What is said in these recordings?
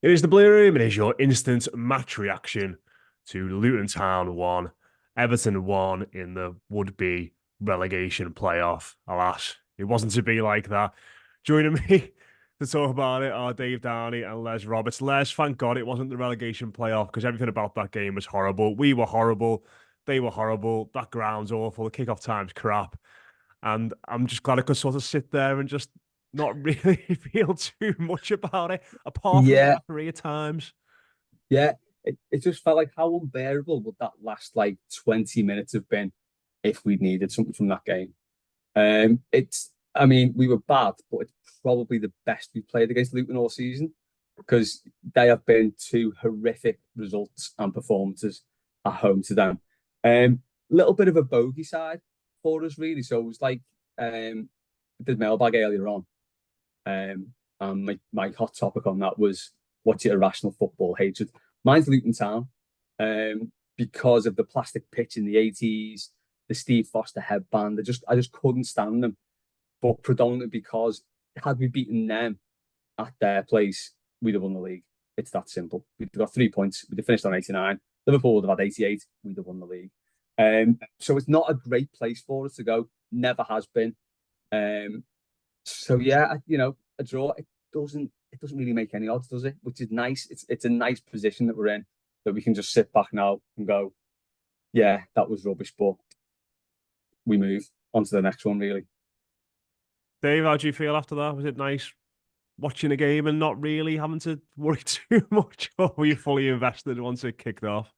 It is the Blue Room. It is your instant match reaction to Luton Town 1, Everton 1 in the would-be relegation playoff. Alas, it wasn't to be like that. Joining me to talk about it are Dave Downey and Les Roberts. Les, thank God it wasn't the relegation playoff because everything about that game was horrible. We were horrible. They were horrible. That ground's awful. The kickoff time's crap. And I'm just glad I could sort of sit there and just not really feel too much about it, apart from the Yeah, referee at times. yeah. It just felt like how unbearable would that last 20 minutes have been if we'd needed something from that game. I mean, we were bad, but it's probably the best we've played against Luton all season because they have been two horrific results and performances at home to them. Little bit of a bogey side for us, really. So it was like the mailbag earlier on. And my hot topic on that was what's your irrational football hatred? Mine's Luton Town, because of the plastic pitch in the 80s, the Steve Foster headband. I just couldn't stand them. But predominantly because had we beaten them at their place, we'd have won the league. It's that simple. We'd got 3 points. We'd have finished on 89. Liverpool would have had 88. We'd have won the league. So it's not a great place for us to go. Never has been. So yeah, a draw. It doesn't really make any odds, does it? Which is nice. It's a nice position that we're in, that we can just sit back now and go, yeah, that was rubbish, but we move on to the next one, really. Dave, how do you feel after that? Was it nice watching a game and not really having to worry too much, or were you fully invested once it kicked off?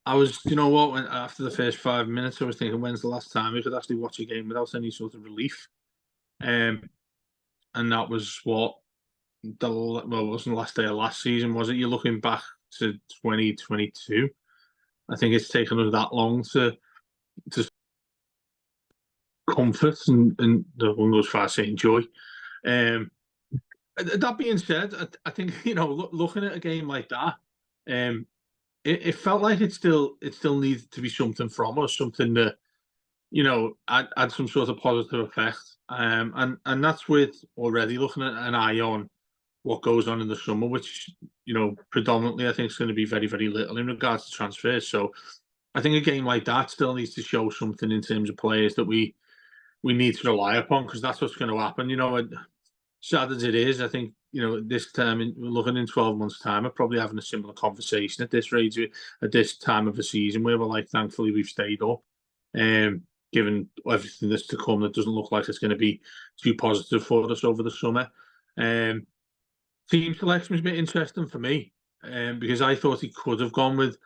I was, you know what, after the first 5 minutes, I was thinking, when's the last time we could actually watch a game without any sort of relief? Um, and that was it wasn't the last day of last season, was it? You're looking back to 2022. I think it's taken us that long to comfort and the one goes far saying joy. Um, that being said, I think looking at a game like that, it felt like it still needed to be something from us, something that had some sort of positive effect. And that's with already looking at an eye on what goes on in the summer, which predominantly I think is going to be very, very little in regards to transfers. So I think a game like that still needs to show something in terms of players that we need to rely upon, because that's what's going to happen. Sad as it is, I think this time, looking in 12 months' time, we're probably having a similar conversation at this rate, at this time of the season, where we're like, thankfully we've stayed up, given everything that's to come. That doesn't look like it's going to be too positive for us over the summer. Team selection was a bit interesting for me, because I thought he could have gone with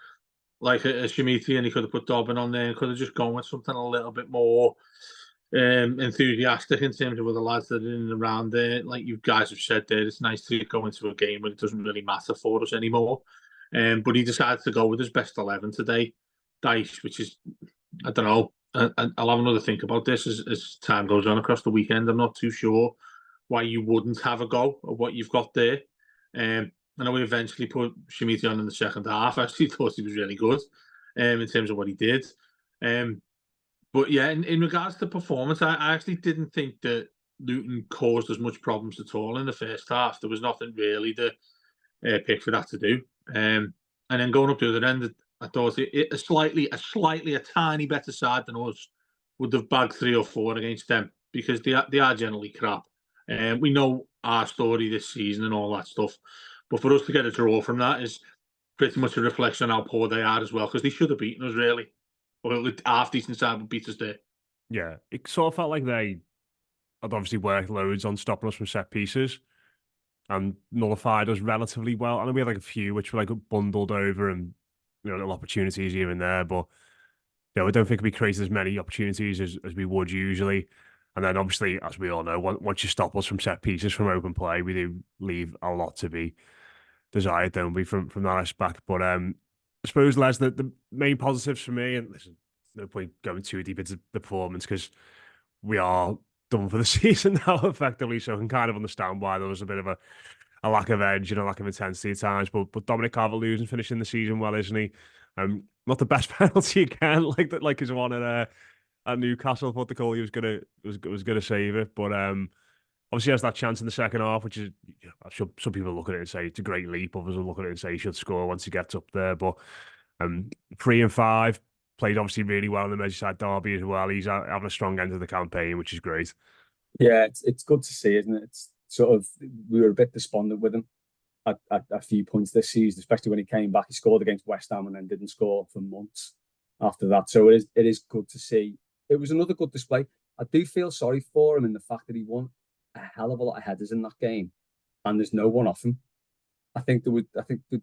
like a Shemiti, and he could have put Dobbin on there, and could have just gone with something a little bit more enthusiastic in terms of other lads that are in and around there. Like you guys have said there, it's nice to go into a game where it doesn't really matter for us anymore. But he decided to go with his best 11 today, Dyche, which is, I don't know. I'll have another think about this as time goes on across the weekend. I'm not too sure why you wouldn't have a go at what you've got there. I know we eventually put Shemiti on in the second half. I actually thought he was really good in terms of what he did. But yeah, in regards to performance, I actually didn't think that Luton caused as much problems at all in the first half. There was nothing really to pick for that to do. And then going up the other end, I thought a tiny better side than us would have bagged 3 or 4 against them, because they are generally crap. We know our story this season and all that stuff. But for us to get a draw from that is pretty much a reflection on how poor they are as well, because they should have beaten us, really. Or half decent side would beat us there. Yeah, it sort of felt like they had obviously worked loads on stopping us from set pieces and nullified us relatively well. I know we had like a few which were like bundled over and little opportunities here and there, but I don't think we created as many opportunities as we would usually. And then obviously, as we all know, once you stop us from set pieces from open play, we do leave a lot to be desired, don't we, from that aspect. But I suppose, Les, the main positives for me, and listen, no point going too deep into the performance because we are done for the season now, effectively. So I can kind of understand why there was a bit of a lack of edge and a lack of intensity at times. But Dominic Calvert-Lewin's finishing the season well, isn't he? Not the best penalty again, like his one at Newcastle. I thought the goalie was gonna save it, but obviously has that chance in the second half, which is, some people look at it and say it's a great leap. Others will look at it and say he should score once he gets up there. But 3 and 5 played obviously really well in the Merseyside derby as well. He's having a strong end of the campaign, which is great. Yeah, it's good to see, isn't it? It's sort of, we were a bit despondent with him at a few points this season, especially when he came back. He scored against West Ham and then didn't score for months after that. So it is good to see. It was another good display. I do feel sorry for him in the fact that he won a hell of a lot of headers in that game, and there's no one off him. I think the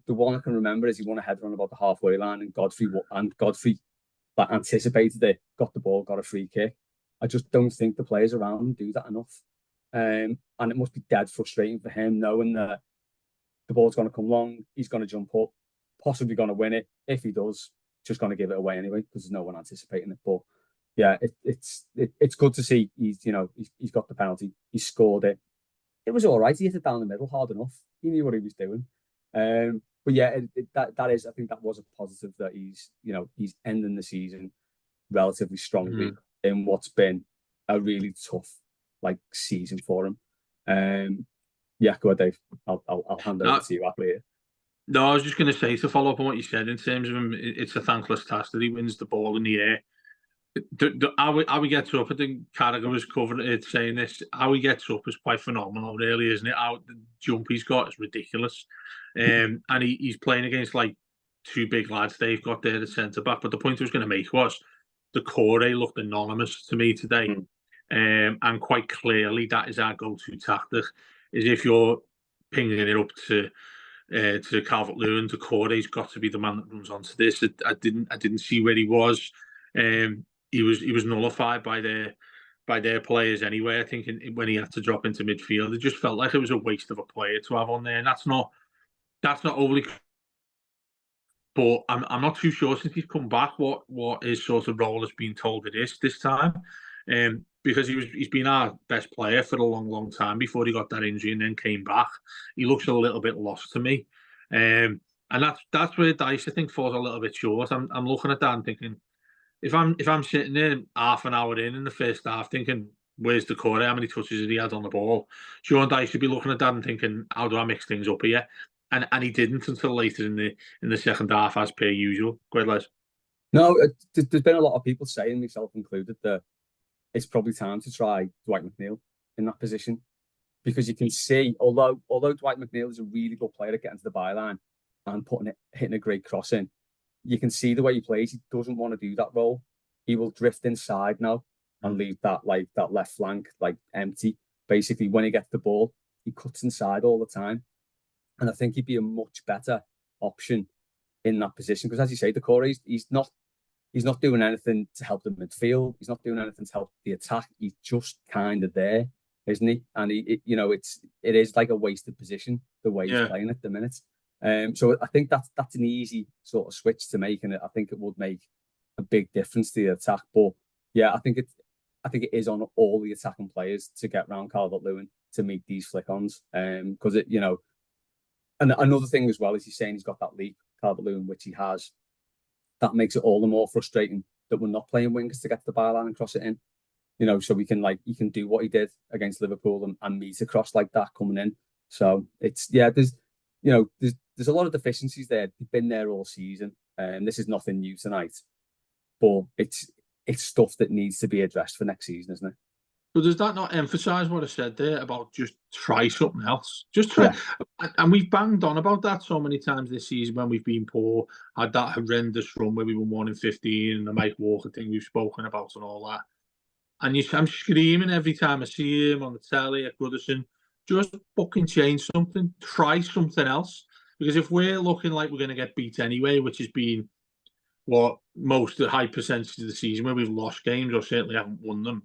one I can remember is he won a header on about the halfway line, and Godfrey like, anticipated it, got the ball, got a free kick. I just don't think the players around him do that enough. And it must be dead frustrating for him knowing that the ball's going to come long, he's going to jump up, possibly going to win it. If he does, just going to give it away anyway because there's no one anticipating it. But yeah, it's good to see he's got the penalty, he scored it. It was all right. He hit it down the middle hard enough. He knew what he was doing. But yeah, that is, I think that was a positive that he's ending the season relatively strongly in what's been a really tough season for him. Yeah, go ahead, Dave. I'll hand over to you after here. No, I was just going to say, to follow up on what you said, in terms of him, it's a thankless task that he wins the ball in the air. How he gets up, I think Carragher was covering it saying this, how he gets up is quite phenomenal, really, isn't it? How the jump he's got is ridiculous. And he's playing against two big lads they've got there, the centre-back. But the point I was going to make was the Corey looked anonymous to me today. And quite clearly that is our go-to tactic, is if you're pinging it up to Calvert-Lewin, to Corey's got to be the man that runs onto this. I didn't see where he was. He was nullified by their players anyway. I think when he had to drop into midfield, it just felt like it was a waste of a player to have on there, and that's not overly. But I'm not too sure since he's come back what his sort of role has been told it is this time, because he's been our best player for a long time before he got that injury and then came back. He looks a little bit lost to me, and that's where Dyche, I think, falls a little bit short. I'm looking at that and thinking, if I'm sitting there half an hour in the first half thinking, where's the Corey? How many touches did he had on the ball? Sean Dyche should be looking at that and thinking, how do I mix things up here? And he didn't until later in the second half, as per usual. Go ahead, Les. No, there's been a lot of people saying, myself included, that it's probably time to try Dwight McNeil in that position, because you can see, although Dwight McNeil is a really good player at getting to the byline and hitting a great cross in, you can see the way he plays. He doesn't want to do that role. He will drift inside now and leave that left flank empty. Basically, when he gets the ball, he cuts inside all the time. And I think he'd be a much better option in that position because, as you say, the Corey, he's not doing anything to help the midfield. He's not doing anything to help the attack. He's just kind of there, isn't he? And it is like a wasted position the way he's playing at the minute. So I think that's an easy sort of switch to make, and I think it would make a big difference to the attack. But yeah, I think it is on all the attacking players to get round Calvert-Lewin to meet these flick-ons, because And another thing as well is he's saying he's got that leap, Calvert-Lewin, which he has. That makes it all the more frustrating that we're not playing wingers to get to the byline and cross it in. So he can do what he did against Liverpool and meet a cross like that coming in. So there's a lot of deficiencies there. They've been there all season, and this is nothing new tonight. But it's stuff that needs to be addressed for next season, isn't it? But does that not emphasise what I said there about just try something else? Just try. Yeah. And we've banged on about that so many times this season when we've been poor, had that horrendous run where we won 1 in 15 and the Mike Walker thing we've spoken about and all that. And I'm screaming every time I see him on the telly at Goodison, just fucking change something, try something else. Because if we're looking like we're going to get beat anyway, which has been what most of the high percentage of the season where we've lost games or certainly haven't won them,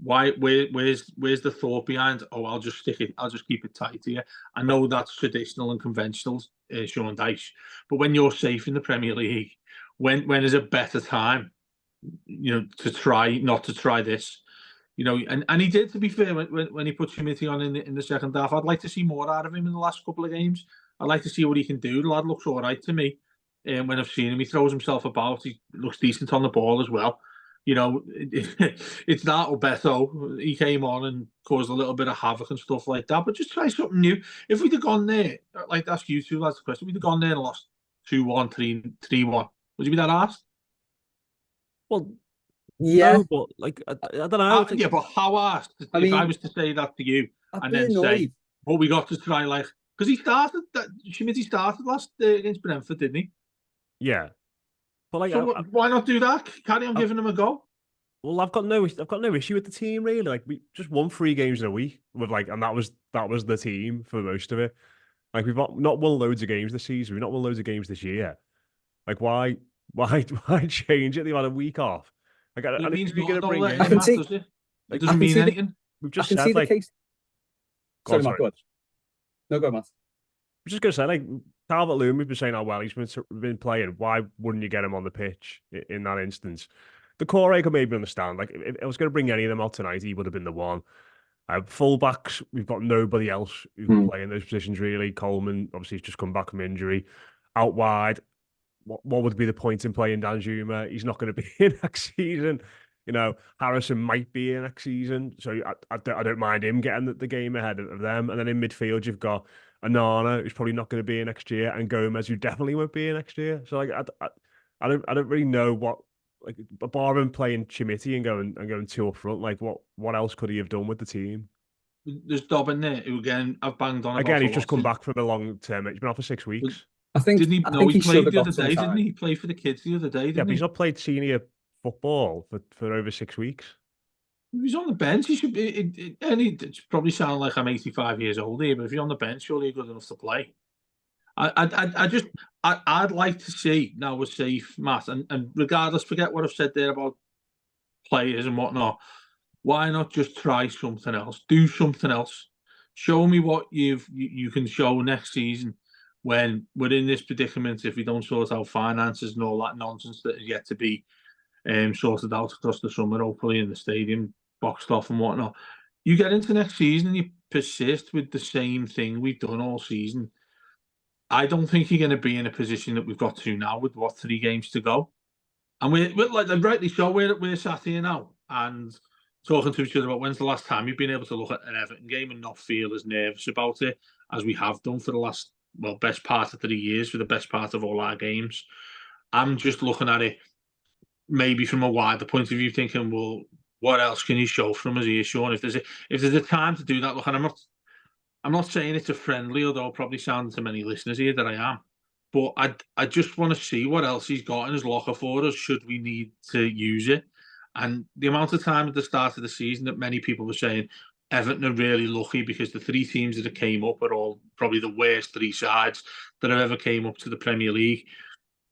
where's the thought behind, I'll just keep it tight here? I know that's traditional and conventional, Sean Dyche, but when you're safe in the Premier League, when is a better time, to try not to try this, and he did, to be fair, when he put Schmidt on in the second half. I'd like to see more out of him in the last couple of games. I'd like to see what he can do. The lad looks all right to me, and when I've seen him, he throws himself about. He looks decent on the ball as well. it's that or Beto. He came on and caused a little bit of havoc and stuff like that. But just try something new. If we'd have gone there, like ask you two, that's the question. We'd have gone there and lost 2-1, 3-1. Would you be that asked? Well, Yeah, no, but like I don't know. Yeah, but how asked? I If I mean, was to say that to you I'd and be then say, annoyed. well, we got to try because he started that. Schmidt started last against Brentford, didn't he? Yeah, but like So why not do that? Carry on I, giving him a go. well, I've got no issue with the team really. Like we just won 3 games in a week with and that was the team for most of it. Like we've not won loads of games this season. We've not won loads of games this year. Like why change it? They had a week off. Like But it and if means you're nothing gonna though, bring letting I him, can in Matt, see, does it? It I doesn't can mean see the anything. case. we've I just can said see the like case. go on, Sorry, Matt. sorry. Go on. No, go on, Matt. I'm just gonna say like Calvert-Lewin, we've been saying how well he's been playing. Why wouldn't you get him on the pitch in that instance? The core I could maybe understand. Like if I was going to bring any of them out tonight, he would have been the one. Fullbacks, we've got nobody else who can Hmm. play in those positions really. Coleman, obviously, he's just come back from injury. Out wide, what would be the point in playing Danjuma? He's not going to be in next season. Harrison might be in next season, so I don't mind him getting the game ahead of them. And then in midfield, you've got Anana, who's probably not going to be in next year, and Gomez, who definitely won't be in next year. So like, I don't really know what like bar him playing Chimiti and going 2 up front. Like what else could he have done with the team? There's Dobbin there, who again I've banged on Again, about a he's just lot. come back from a long term. He's been off for 6 weeks. Didn't he? I No, think he he should played have the got other some day, didn't time. he? He played for the kids the other day, Yeah, didn't but he's he? not played senior football for over 6 weeks. He was on the bench. He should be. It's probably sound like I'm 85 years old here, but if you're on the bench, surely you're good enough to play. I'd like to see now we're safe, Matt, and regardless, forget what I've said there about players and whatnot. Why not just try something else? Do something else. Show me what you can show next season when we're in this predicament. If we don't sort out finances and all that nonsense that is yet to be sorted out across the summer, hopefully in the stadium boxed off and whatnot. You get into next season and you persist with the same thing we've done all season. I don't think you're going to be in a position that we've got to now with 3 games to go. And we're like rightly so, we're sat here now and talking to each other about when's the last time you've been able to look at an Everton game and not feel as nervous about it as we have done for the last, best part of 3 years, for the best part of all our games. I'm just looking at it maybe from a wider point of view, thinking, well, what else can you show from us here, Sean? If there's a time to do that, look, and I'm not saying it's a friendly, although I'll probably sound to many listeners here that I am. But I just want to see what else he's got in his locker for us should we need to use it. And the amount of time at the start of the season that many people were saying Everton are really lucky because the 3 teams that came up are all probably the worst 3 sides that have ever came up to the Premier League.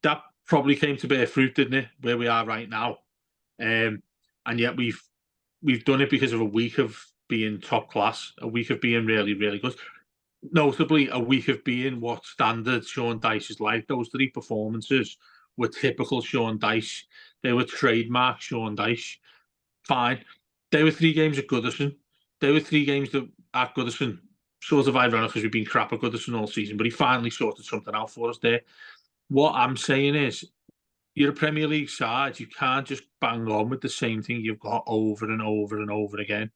That probably came to bear fruit, didn't it? Where we are right now, and yet we've done it because of a week of being top class, a week of being really, really good. Notably, a week of being what standard Sean Dyche is like. Those 3 performances were typical Sean Dyche. They were trademark Sean Dyche. Fine. They were 3 games at Goodison. They were 3 games that at Goodison, sort of ironic because we've been crap at Goodison all season, but he finally sorted something out for us there. What I'm saying is, you're a Premier League side. You can't just bang on with the same thing you've got over and over and over again.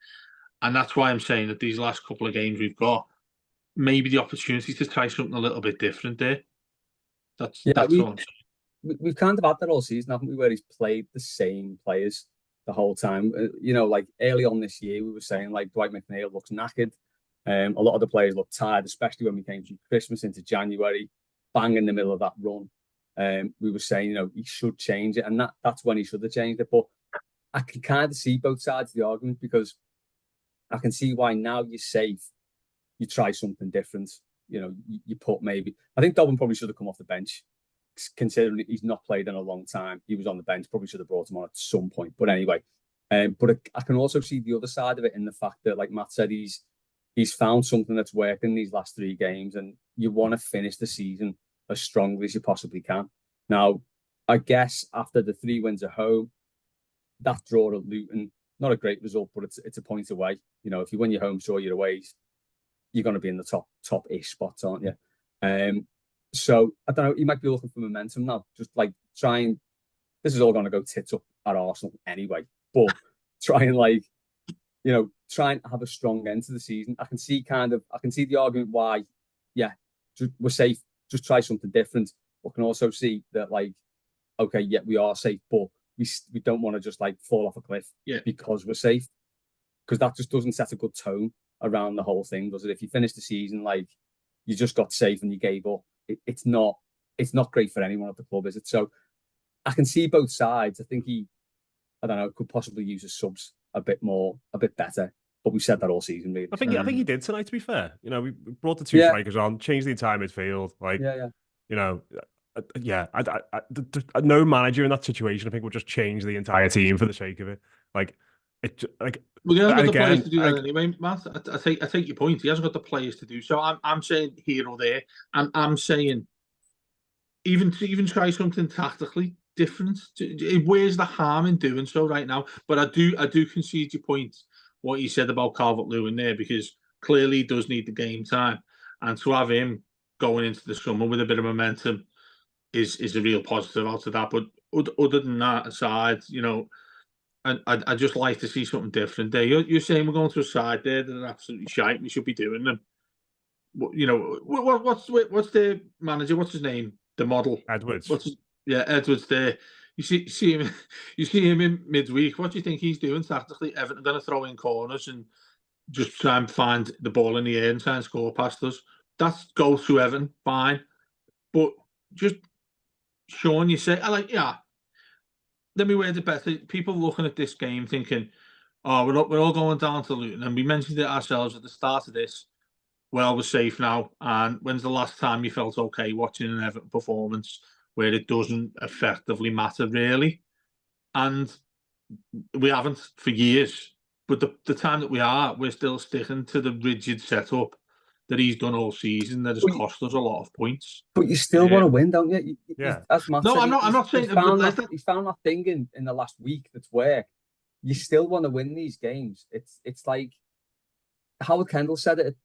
And that's why I'm saying that these last couple of games we've got, maybe the opportunity to try something a little bit different there. That's Yeah, all I'm saying. we've kind of had that all season, haven't we? Where he's played the same players the whole time. Like early on this year, we were saying like Dwight McNeil looks knackered. A lot of the players look tired, especially when we came through Christmas into January, bang in the middle of that run. We were saying, he should change it, and that's when he should have changed it. But I can kind of see both sides of the argument because I can see why now you're safe, you try something different. You put maybe. I think Dobbin probably should have come off the bench, considering he's not played in a long time. He was on the bench, probably should have brought him on at some point. But anyway, but I can also see the other side of it in the fact that, like Matt said, he's found something that's worked in these last 3 games, and you want to finish the season as strongly as you possibly can. Now, I guess after the 3 wins at home, that draw at Luton, not a great result, but it's a point away. If you win your home, sure, your away, you're going to be in the top-ish spots, aren't you? So I don't know. You might be looking for momentum now, just like try and this is all going to go tits up at Arsenal anyway. But try and try and have a strong end to the season. I can see the argument why, yeah, we're safe. Just try something different. But can also see that okay, yeah, we are safe, but we don't want to just fall off a cliff because we're safe, because that just doesn't set a good tone around the whole thing, does it? If you finish the season you just got safe and you gave up, it's not great for anyone at the club, is it? So I can see both sides. I think I don't know, could possibly use his subs a bit better. But we've said that all season, really. I think he did tonight, to be fair. We brought the two strikers on, changed the entire midfield. No manager in that situation, I think, would just change the entire team for the sake of it. Well, he hasn't got the players to do that anyway, Matt. I take your point. He hasn't got the players to do so. I'm saying here or there, and I'm saying even try something tactically different. Where's the harm in doing so right now? But I do concede your point, what you said about Calvert-Lewin there, because clearly he does need the game time, and to have him going into the summer with a bit of momentum is a real positive out of that. But other than that aside, I just like to see something different there. You're saying we're going to a side there that are absolutely shite. We should be doing them. What's the manager? What's his name? The model. Edwards. Edwards there. You see him in midweek. What do you think he's doing tactically? Everton going to throw in corners and just try and find the ball in the air and try and score past us. That's go through Everton, fine. But just Sean, you say, let me word it better. People looking at this game thinking, oh, we're all going down to Luton, and we mentioned it ourselves at the start of this. Well, we're safe now. And when's the last time you felt okay watching an Everton performance where it doesn't effectively matter, really? And we haven't for years. But the time that we are, we're still sticking to the rigid setup that he's done all season that has cost us a lot of points. But you still want to win, don't you? Yeah. As Matt no, said, I'm not saying he's found that thing in the last week that's where you still want to win these games. It's like Howard Kendall said it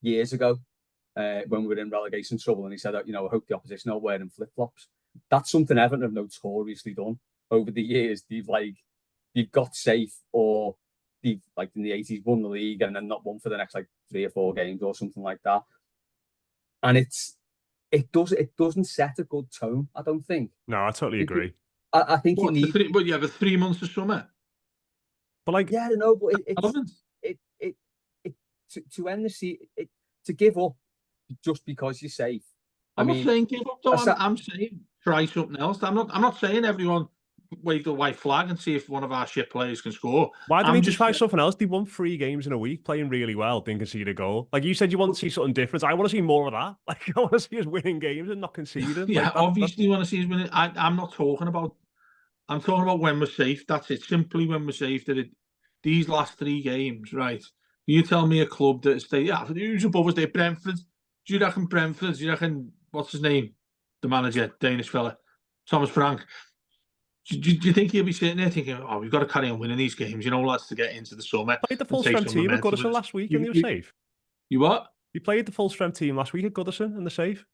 years ago when we were in relegation trouble, and he said, I hope the opposition are wearing flip-flops. That's something Everton have notoriously done over the years. They've got safe, or they've, in the 80s, won the league and then not won for the next 3 or 4 games or something like that. And it doesn't set a good tone, I don't think. No, I totally agree. I think you need. But you have 3 months of summer. But yeah, I don't know, but to end the season, to give up just because you're safe. I'm not saying give up, though. I'm saying try something else. I'm not saying everyone wave the white flag and see if one of our shit players can score. Why do they just try something else? They won 3 games in a week, playing really well, didn't concede a goal. You said, you want to see something different. I want to see more of that. I want to see us winning games and not conceding. Yeah, obviously you want to see us winning. I'm not talking about. I'm talking about when we're safe. That's it. Simply when we're safe. These last 3 games, right? You tell me a club that who's above us there? Brentford. Do you reckon Brentford? Do you reckon, what's his name? The manager, Danish fella, Thomas Frank. Do you think he'll be sitting there thinking, oh, we've got to carry on winning these games, lads, to get into the summer? Played the full strength team at Goodison last week and they were safe. You what? He played the full strength team last week at Goodison and they're safe.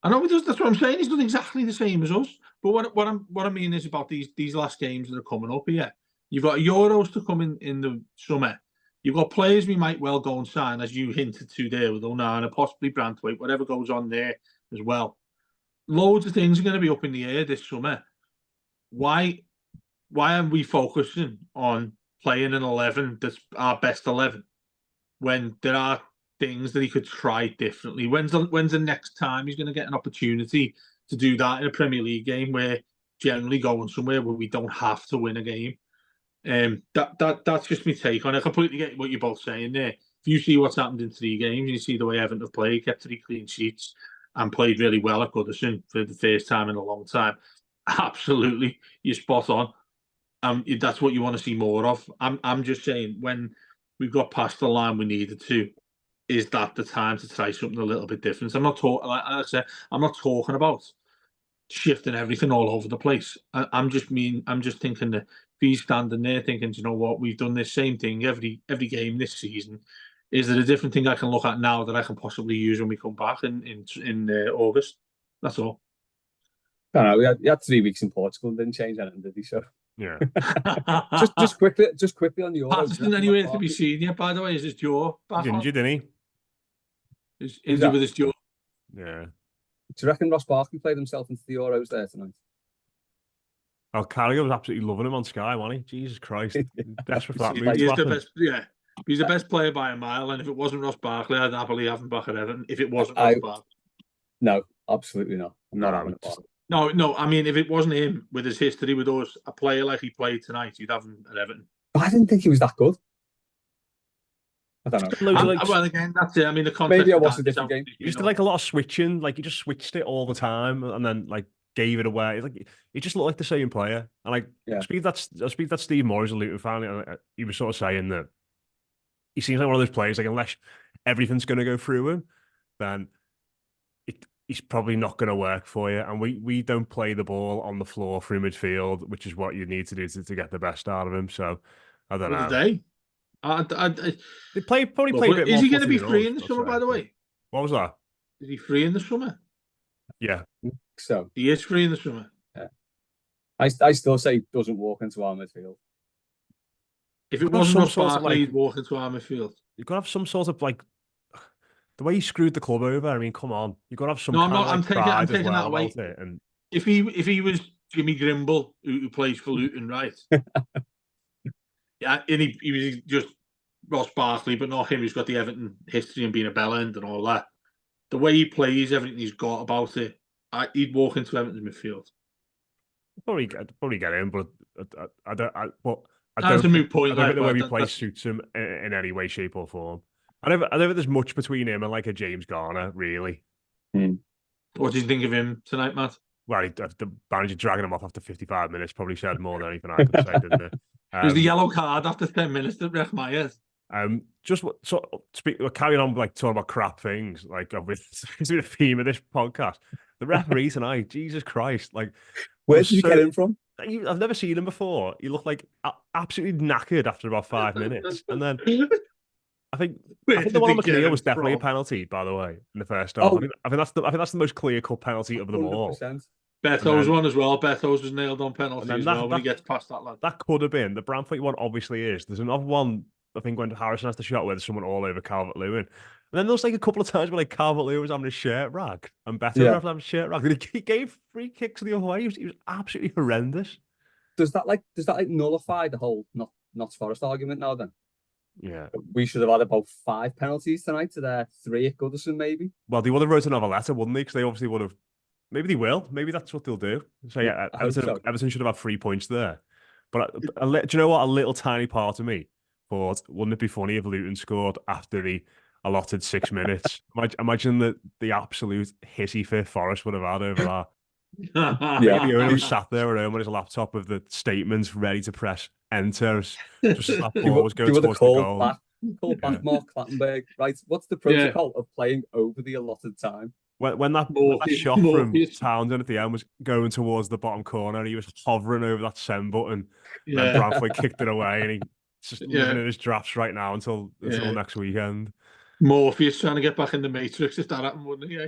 I know he does. That's what I'm saying. He's done exactly the same as us. But what I mean is about these last games that are coming up here. You've got Euros to come in the summer. You've got players we might well go and sign, as you hinted to there, with Onana, possibly Branthwaite, whatever goes on there as well. Loads of things are going to be up in the air this summer. Why aren't we focusing on playing an 11 that's our best 11 when there are things that he could try differently? When's the next time he's going to get an opportunity to do that in a Premier League game, where generally going somewhere where we don't have to win a game? That's just my take on it. I completely get what you're both saying there. If you see what's happened in 3 games, and you see the way Everton have played, kept 3 clean sheets, and played really well at Goodison for the first time in a long time, absolutely, you're spot on. That's what you want to see more of. I'm just saying, when we've got past the line we needed to, is that the time to try something a little bit different? I'm not talking, like I said, I'm not talking about shifting everything all over the place. I'm just thinking that if he's standing there thinking, you know what, we've done this same thing every game this season. Is there a different thing I can look at now that I can possibly use when we come back in August? That's all. I don't know. He had 3 weeks in Portugal and didn't change anything, did he? So Yeah. just quickly on the Euros. Patterson anywhere to be seen yet, by the way? Is his jaw back He's on? injured, didn't He's Who's injured that? with his jaw. he? Yeah. Do you reckon Ross Barkley played himself into the Euros there tonight? Oh, Carragher was absolutely loving him on Sky, wasn't he? Jesus Christ. Desperate for that move He to is the happen. best. Yeah, he's the best player by a mile. And if it wasn't Ross Barkley, I'd happily have him back at Everton. If it wasn't Ross Barkley. No, absolutely not. I'm not No, having it. just- No. I mean, if it wasn't him with his history with us, a player like he played tonight, you'd have him at Everton. But I didn't think he was that good. I don't know. Loads of, like, Well, again, that's it. I mean, the context. Maybe I of watched a that is different how game. he just did like a lot of switching. Like he just switched it all the time and then like gave it away. It's like he just looked like the same player. And like Yeah. I speak that Steve Moore is a Luton fan, and he was sort of saying that he seems like one of those players, like unless everything's going to go through him, then he's probably not going to work for you. And we don't play the ball on the floor through midfield, which is what you need to do to get the best out of him. So I don't know. They? They probably play a bit more. Is he going to footy be than free us, in the I'd summer, say, by the but- way? What was that? Is he free in the summer? Yeah. So He is free in the summer. I still say he doesn't walk into our midfield. If it You've got wasn't some Ross sort of, Barkley, like- he'd walk into our midfield. You've got to have some sort of like the way he screwed the club over. I mean, come on, you've got to have some No, I'm kind not- of like I'm pride taking as well that away. about it. And If he was Jimmy Grimble, who plays for Luton, right? Yeah, and he was just Ross Barkley, but not him. He's got the Everton history and being a bellend and all that. The way he plays, everything he's got about it, he'd walk into Everton's midfield. probably get in, but I don't. I That's don't. a moot point. I don't think the way we that- play that's- suits him in any way, shape, or form. I don't think there's much between him and like a James Garner, really. What did you think of him tonight, Matt? Well, the manager dragging him off after 55 minutes probably said more than anything I could say, didn't it? It was the yellow card after 10 minutes that Rech Myers. Just carrying on like talking about crap things. Like it's been a theme of this podcast. The referee tonight, Jesus Christ! Like, Where did you get him from? I've never seen him before. He looked like absolutely knackered after about 5 minutes, and then I think the one on McNeil was definitely a penalty. By the way, in the first half, I think that's the most clear cut penalty of them all. 100%. Beto's one as well. Beto's was nailed on penalty as well when he gets past that lad. That could have been the Branthwaite one. Obviously, is there's another one. I think when Harrison has the shot where there's someone all over Calvert-Lewin. And then there was like a couple of times where like Calvert-Lewin was having his shirt ragged and Beto was having his shirt ragged. And he gave free kicks the other way. He was absolutely horrendous. Does that nullify the whole not Forest argument now then? Yeah. We should have had about 5 penalties tonight to their 3 at Goodison, maybe. Well, they would have wrote another letter, wouldn't they? Because they obviously would have. Maybe they will. Maybe that's what they'll do. So yeah, Everton should have had 3 points there. But do you know what? A little tiny part of me thought, wouldn't it be funny if Luton scored after the allotted 6 minutes? Imagine the absolute hissy fit Forest would have had over that. Yeah. The owner was sat there at home on his laptop with the statements ready to press enter. Just as that ball was going towards the goal. Call back Mark Clattenburg. Right, what's the protocol of playing over the allotted time? When that shot from Townsend at the end was going towards the bottom corner, he was hovering over that send button. Yeah. And Branthwaite kicked it away, and he's just living in his drafts right now until next weekend. Morpheus trying to get back in the Matrix if that happened, wouldn't he?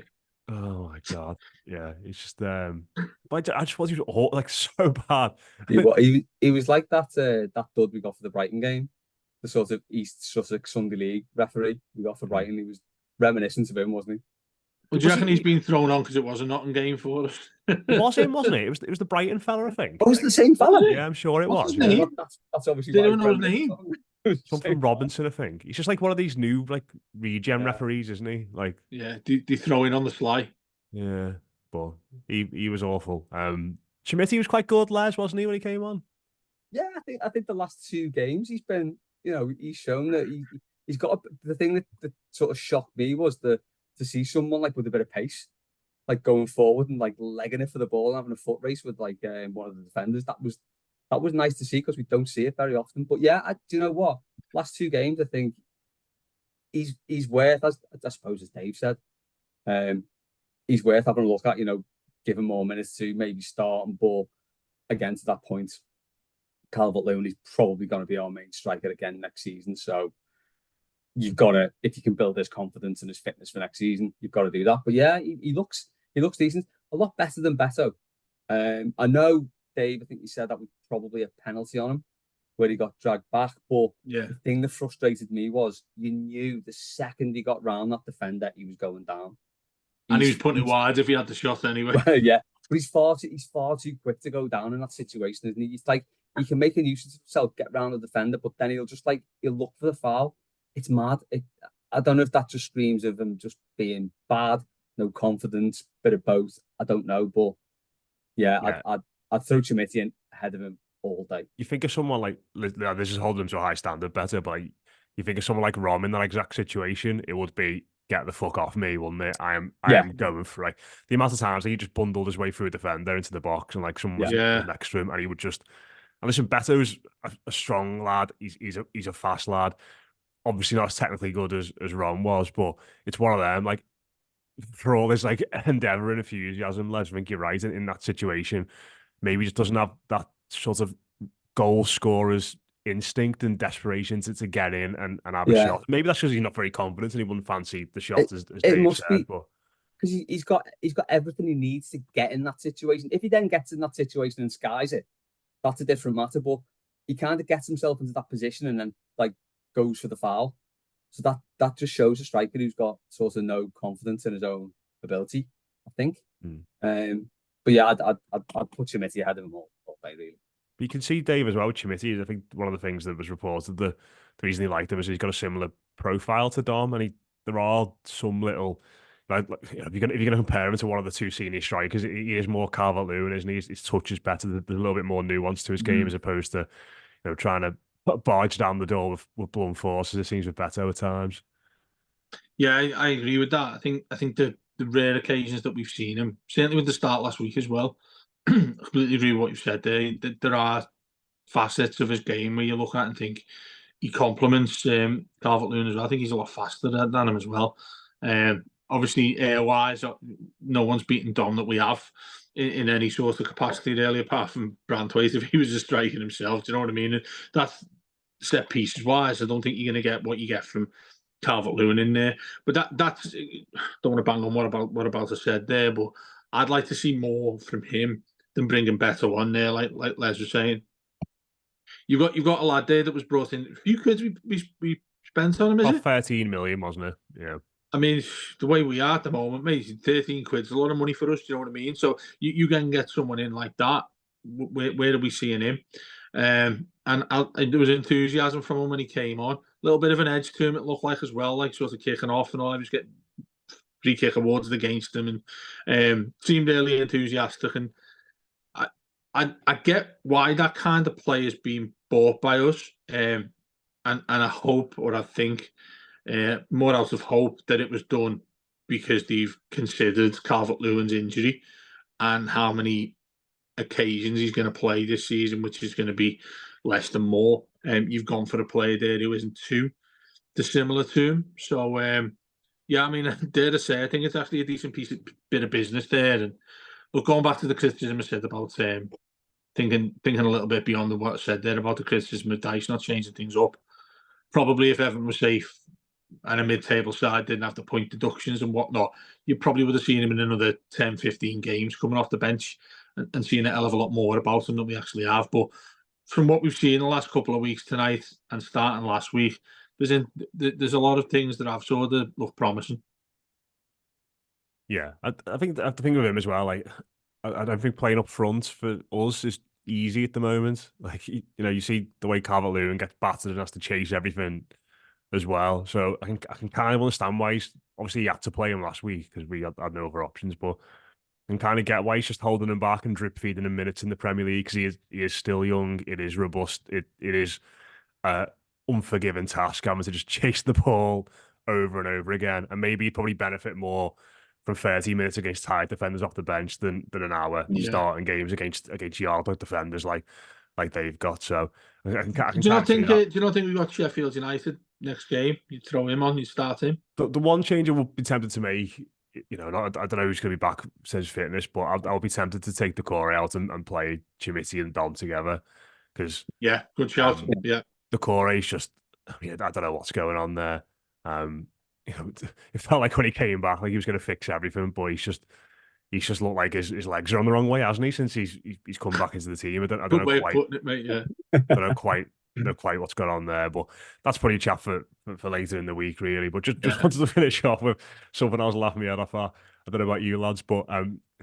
Oh my god, yeah, it's just. But I just thought he was like so bad. He was like that dud we got for the Brighton game, the sort of East Sussex Sunday League referee we got for Brighton. He was reminiscent of him, wasn't he? Well, do you reckon he's been thrown on because it was a Nottingham game for us? It was him, wasn't it? It was the Brighton fella, I think. Oh, it was the same fella? Yeah, I'm sure it was. Yeah. That's obviously Didn't know his name. Something Robinson, I think. He's just like one of these new like regen referees, isn't he? Like they throw in on the sly. Yeah, but he was awful. Schmidt was quite good, Les, wasn't he, when he came on? Yeah, I think the last 2 games he's been, he's shown that he's got the thing that sort of shocked me was to see someone like with a bit of pace, like going forward and like legging it for the ball and having a foot race with like one of the defenders. That was nice to see because we don't see it very often. But yeah, do you know what? Last 2 games, I think he's worth, as I suppose as Dave said, he's worth having a look at. Give him more minutes to maybe start and ball again to that point. Calvert-Lewin is probably going to be our main striker again next season, so you've got to, if you can build his confidence and his fitness for next season, you've got to do that. But yeah, he looks decent, a lot better than Beto. I know, Dave, I think you said that was probably a penalty on him where he got dragged back. But Yeah. the thing that frustrated me was you knew the second he got round that defender, he was going down. And he was putting it wide if he had the shot anyway. Yeah, but he's far too quick to go down in that situation, isn't he? He's like he can make a nuisance of himself, get round the defender, but then he'll look for the foul. It's mad. I don't know if that just screams of him just being bad, no confidence, bit of both. I don't know, but yeah. I'd throw Chimity in ahead of him all day. You think of someone like this is holding him to a high standard better, but like, you think of someone like Rom in that exact situation, it would be get the fuck off me, wouldn't it? I am going for like the amount of times he just bundled his way through a defender into the box and like someone was next to him and he would just. And listen, Beto's a strong lad. He's a fast lad. Obviously not as technically good as Ron was, but it's one of them. Like for all this like endeavour and enthusiasm, Les, I think you're right in that situation. Maybe he just doesn't have that sort of goal scorer's instinct and desperation to get in and have a shot. Maybe that's because he's not very confident and he wouldn't fancy the shot as Dave must said. Be because he's got everything he needs to get in that situation. If he then gets in that situation and skies it, that's a different matter. But he kind of gets himself into that position and then like goes for the foul. So that just shows a striker who's got sort of no confidence in his own ability, I think. But yeah, I'd put Chimity ahead of him all day, really. But you can see Dave as well. Chimity, I think one of the things that was reported, the reason he liked him is he's got a similar profile to Dom, and there are some little. Like if you're gonna compare him to one of the two senior strikers, he is more Calvert-Lewin, isn't he? His touch is better. There's a little bit more nuance to his game as opposed to trying to barge down the door with blunt force, as it seems with Beto at times. Yeah, I agree with that. I think the rare occasions that we've seen him, certainly with the start last week as well, I completely agree with what you've said there. There are facets of his game where you look at and think he complements Calvert-Lewin as well. I think he's a lot faster than him as well. Obviously, air-wise, no one's beaten Dom that we have in any sort of capacity really, apart from Brantwaite if he was just striking himself. Do you know what I mean? That's set pieces wise. I don't think you're going to get what you get from Calvert-Lewin in there. But that's don't want to bang on what about I said there, but I'd like to see more from him than bringing Beto on there, like Les was saying. You've got a lad there that was brought in. A few quid we spent on him, is about it? 13 million, wasn't it? Yeah. I mean, the way we are at the moment, mate, 13 quid's a lot of money for us. Do you know what I mean? So you can get someone in like that. Where are we seeing him? And there was enthusiasm from him when he came on. A little bit of an edge to him, it looked like as well, like sort of kicking off and all. He was getting free kick awards against him and seemed really enthusiastic. And I get why that kind of play is being bought by us. And I hope, or I think, more out of hope that it was done because they've considered Calvert-Lewin's injury and how many occasions he's going to play this season, which is going to be less than more. You've gone for a player there who isn't too dissimilar to him. So, yeah, I mean, I dare to say, I think it's actually a decent bit of business there. And look, going back to the criticism I said about thinking a little bit beyond what I said there about the criticism of Dyche not changing things up. Probably if Everton was safe and a mid-table side didn't have the point deductions and whatnot, you probably would have seen him in another 10, 15 games coming off the bench and seen a hell of a lot more about him than we actually have. But from what we've seen the last couple of weeks tonight and starting last week, there's a lot of things that I've saw that look promising. Yeah, I think I have to think of him as well. Like, I don't think playing up front for us is easy at the moment. Like, you see the way Calvert-Lewin gets battered and has to chase everything as well. So I can kind of understand why obviously he had to play him last week because we had no other options, but I can kind of get why he's just holding him back and drip feeding him minutes in the Premier League because he is still young. It is robust. It is unforgiving task having to just chase the ball over and over again. And maybe he'd probably benefit more from 30 minutes against tight defenders off the bench than an hour starting games against yard defenders like they've got. So I can do you not think we've got Sheffield United next game? You throw him on, you start him. The one change I would be tempted to make, I don't know who's going to be back since fitness, but I'll be tempted to take the core out and play Chimity and Dom together because good shout. The core is just, I don't know what's going on there. It felt like when he came back, like he was going to fix everything, but he's just looked like his legs are on the wrong way, hasn't he? Since he's come back into the team, I don't Good know way of quite, putting it, mate. Yeah. don't know quite what's going on there, but that's probably a chat for later in the week, really. But just wanted to finish off with something I was laughing me out off. I don't know about you lads, but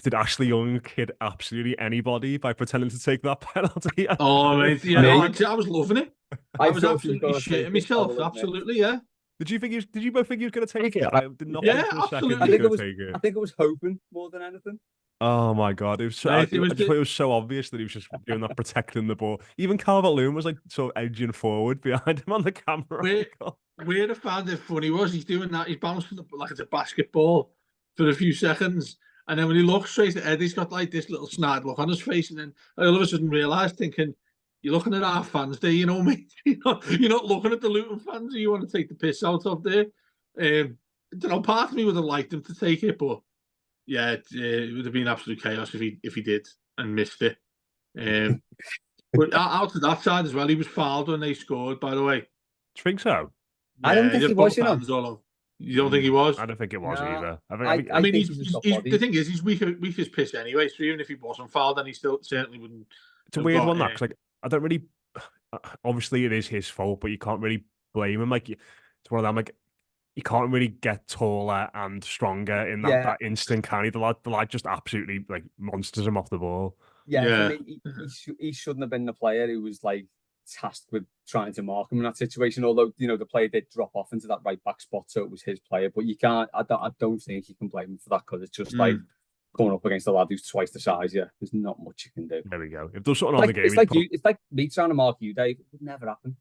did Ashley Young kid absolutely anybody by pretending to take that penalty? Oh, mate, yeah, I was loving it. I was absolutely shitting myself. Absolutely, yeah. Did you both think he was going to take it? I did not Yeah, think for a second absolutely. he was going to take it. I think it was hoping more than anything. Oh my god! It was so, Mate, I just thought it was so obvious that he was just doing that, protecting the ball. Even Calvert-Lewin was like sort of edging forward behind him on the camera. Where I found it funny was he's doing that. He's bouncing like it's a basketball for a few seconds, and then when he looks straight ahead, he's got like this little snide look on his face, and then I all of a sudden realised, thinking, "You're looking at our fans there, you know, mate. You're not looking at the Luton fans who you want to take the piss out of there." Part of me would have liked him to take it, but. Yeah, it would have been absolute chaos if he did and missed it. But out of that side as well, he was fouled when they scored. By the way, Do you think so? I don't think he was. You know, you don't think he was? I don't think it was either. I mean, the thing is, he's weak as piss anyway. So even if he wasn't fouled, then he still certainly wouldn't. It's a weird one, that, 'cause, like, I don't really. Obviously, it is his fault, but you can't really blame him. Like, it's one of them. Like, you can't really get taller and stronger in that instant, can he? The lad just absolutely like monsters him off the ball. Yeah. For me, he shouldn't have been the player who was like tasked with trying to mark him in that situation. Although the player did drop off into that right back spot, so it was his player. But you can't. I don't think you can blame him for that, because it's just like coming up against a lad who's twice the size. Yeah, there's not much you can do. There we go. If there's something on the game, it's like me trying to mark you, Dave. It would never happen.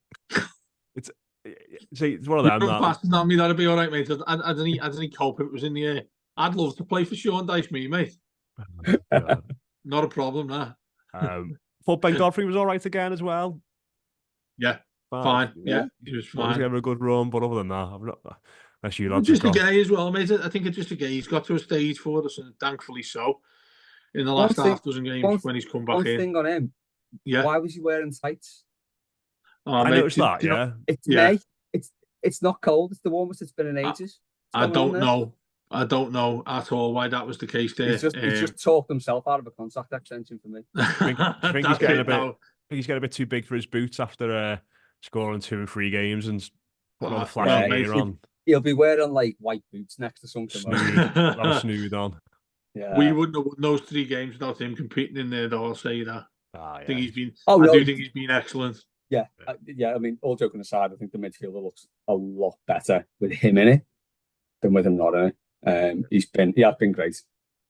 See, it's one of them. Passing on me, that'd be all right, mate. I didn't cope if it was in the air. I'd love to play for Sean Dyche, mate. Not a problem, nah. Thought Ben Godfrey was all right again as well. Yeah, fine. Yeah, he was fine. He had a good run, but other than that, I've not. Unless you just a gay as well, mate. I think it's just a gay. He's got to a stage for us, and thankfully so. In the last half dozen games when he's come back in. One thing on him. Yeah. Why was he wearing tights? I noticed that. Yeah. It's May. It's not cold. It's the warmest it's been in ages. I don't know. I don't know at all why that was the case there. He's just talked himself out of a contract extension for me. I think he's getting a bit too big for his boots after scoring 2 and 3 games and putting all the flashy gear on. He'll be wearing like white boots next to something. Snood on. Yeah. We wouldn't have won those 3 games without him competing in there, though, I'll say that. I think he's been. I do think he's been excellent. Yeah. I mean, all joking aside, I think the midfielder looks a lot better with him in it than with him not in it. He has been great.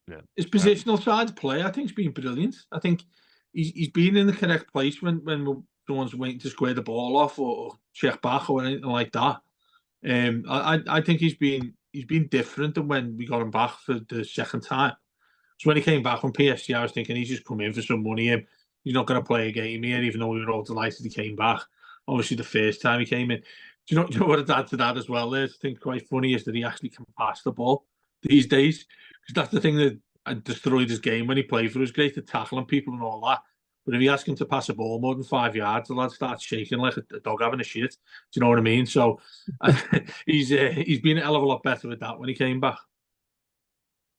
Yeah. His positional side play, I think, has been brilliant. I think he's been in the correct place when someone's waiting to square the ball off or check back or anything like that. I think he's been different than when we got him back for the second time. So when he came back from PSG, I was thinking he's just come in for some money. He's not going to play a game here, even though we were all delighted he came back. Obviously, the first time he came in. Do you know what I'd add to that as well? I think quite funny is that he actually can pass the ball these days. Because that's the thing that destroyed his game when he played for us. Great at tackling people and all that. But if you ask him to pass a ball more than 5 yards, the lad starts shaking like a dog having a shit. Do you know what I mean? So he's been a hell of a lot better with that when he came back.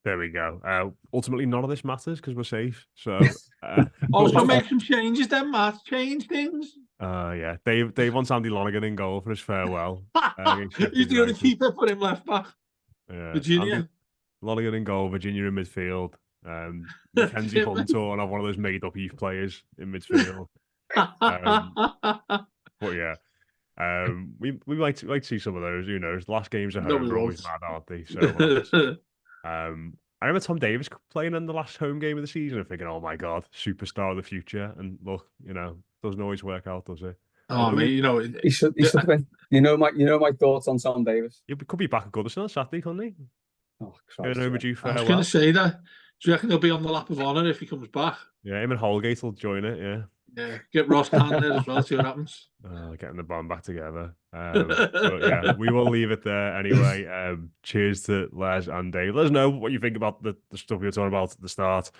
There we go. Ultimately, none of this matters because we're safe. So also make some changes then, Matt. Change things. Yeah. Dave wants Andy Lonergan in goal for his farewell. He's the only keeper for him left back. Virginia. Lonergan in goal, Virginia in midfield. Mackenzie Hunter and have one of those made-up youth players in midfield. But yeah. We might see some of those. Who knows? The last games at home are always mad, aren't they? So I remember Tom Davis playing in the last home game of the season and thinking, "Oh my God, superstar of the future!" And look, doesn't always work out, does it? Oh, mate, he should have been. You know my thoughts on Tom Davis. He could be back at Goodison on Saturday, couldn't he? Oh, Christ, overdue farewell. I was going to say that. Do you reckon he'll be on the lap of honour if he comes back? Yeah, him and Holgate will join it. Yeah. Yeah, get Ross down there as well. See what happens. Getting the band back together. But yeah, we will leave it there anyway. Cheers to Les and Dave. Let us know what you think about the stuff we were talking about at the start.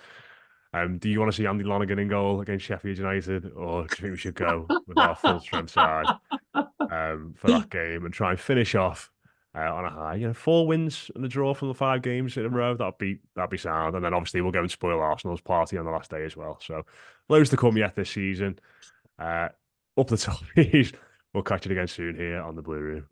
Do you want to see Andy Lonergan in goal against Sheffield United, or do you think we should go with our full strength side for that game and try and finish off on a high. 4 wins and a draw from the 5 games in a row. That'd be sound. And then obviously we'll go and spoil Arsenal's party on the last day as well. So loads to come yet this season. Up the top. We'll catch it again soon here on the Blue Room.